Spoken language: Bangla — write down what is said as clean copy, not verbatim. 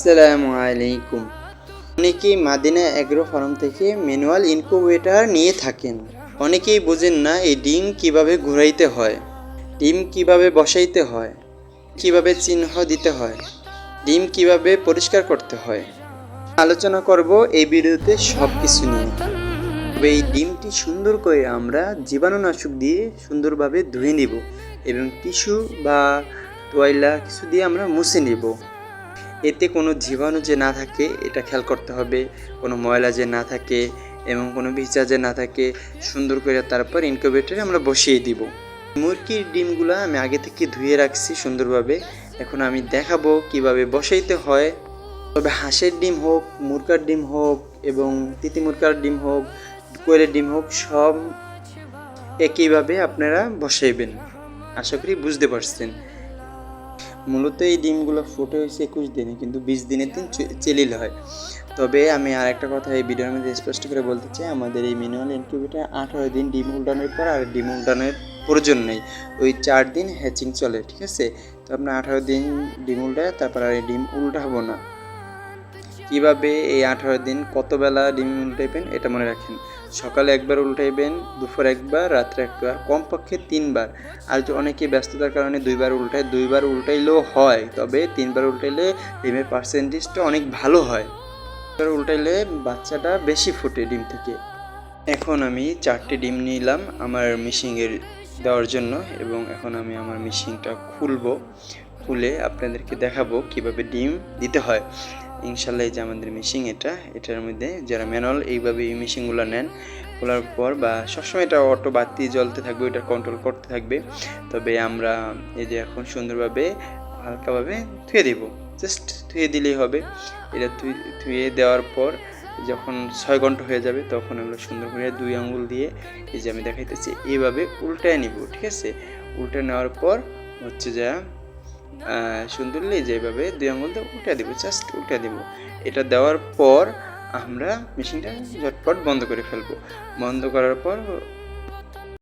আসসালামু আলাইকুম। অনেকেই মাদিনা অ্যাগ্রো ফার্ম থেকে ম্যানুয়াল ইনকিউবেটর নিয়ে থাকেন। অনেকেই বোঝেন না এই ডিম কিভাবে ঘুরাইতে হয়, ডিম কিভাবে বসাইতে হয়, কিভাবে চিহ্ন দিতে হয়, ডিম কিভাবে পরিষ্কার করতে হয়। আলোচনা করব এই ভিডিওতে সব কিছু নিয়ে। তবে এই ডিমটি সুন্দর করে আমরা জীবাণুনাশক দিয়ে সুন্দরভাবে ধুয়ে নিব এবং টিস্যু বা তোয়াইলা কিছু দিয়ে আমরা মুছে নিব। এতে কোনো জীবাণু যে না থাকে এটা খেয়াল করতে হবে, কোনো ময়লা যে না থাকে এবং কোনো ভিজা যে না থাকে। সুন্দর করে তারপর ইনকিউবেটরে আমরা বসিয়ে দিব। মুরগির ডিমগুলো আমি আগে থেকে ধুয়ে রাখছি সুন্দরভাবে। এখন আমি দেখাবো কিভাবে বসাইতে হয়। তবে হাঁসের ডিম হোক, মুরগার ডিম হোক এবং তিতি মুরগার ডিম হোক, কোয়েলের ডিম হোক, সব একইভাবে আপনারা বসাইবেন। আশা করি বুঝতে পারছেন। মূলত এই ডিমগুলো ফুটে হয়েছে 21 দিনে, কিন্তু 20 দিনের দিন চেলিল হয়। তবে আমি আর একটা কথা এই ভিডিওর মধ্যে স্পষ্ট করে বলতে চাই, আমাদের এই ম্যানুয়াল ইনকিউবেটর 18 দিন ডিম উল্টানোর পর আর ডিম উল্টানোর প্রয়োজন নেই। ওই 4 দিন হ্যাচিং চলে, ঠিক আছে? তো আপনার 18 দিন ডিম উল্টায় তারপর আর এই ডিম উল্টাবো না। কীভাবে এই 18 দিন কত বেলা ডিম উল্টাইবেন এটা মনে রাখেন। সকালে একবার উল্টাইবেন, দুপুর একবার, রাত্রে একবার, কমপক্ষে 3 বার। আর অনেকে ব্যস্ততার কারণে 2 বার উল্টায়, 2 বার উল্টাইলেও হয়, তবে 3 বার উল্টাইলে ডিমের পার্সেন্টেজটা অনেক ভালো হয়। 2 বার উল্টাইলে বাচ্চাটা বেশি ফোটে ডিম থেকে। এখন আমি 4টি ডিম নিলাম আমার মিশিংয়ের দেওয়ার জন্য এবং এখন আমি আমার মিশিংটা খুলে আপনাদেরকে দেখাবো কিভাবে ডিম দিতে হয়। ইনশাল্লাহ এই যে আমাদের মেশিন, এটার মধ্যে যারা ম্যানুয়াল এইভাবে এই মেশিনগুলো নেন, খোলার পর বা সবসময় এটা অটো বাতি জ্বলতে থাকবে, ওইটা কন্ট্রোল করতে থাকবে। তবে আমরা এই যে এখন সুন্দরভাবে হালকাভাবে ধুয়ে দেব, জাস্ট ধুয়ে দিলেই হবে। এটা ধুয়ে দেওয়ার পর যখন 6 ঘন্টা হয়ে যাবে তখন আমরা সুন্দর করে 2 আঙ্গুল দিয়ে এই যে আমি দেখাইতেছি এইভাবে উল্টায় নিব, ঠিক আছে? উল্টে নেওয়ার পর হচ্ছে যা সুন্দরলি যেভাবে 2 আঙুল দিয়ে উল্টে দেবো, জাস্ট উল্টে দেবো। এটা দেওয়ার পর আমরা মেশিনটা ঝটপট বন্ধ করে ফেলবো। বন্ধ করার পর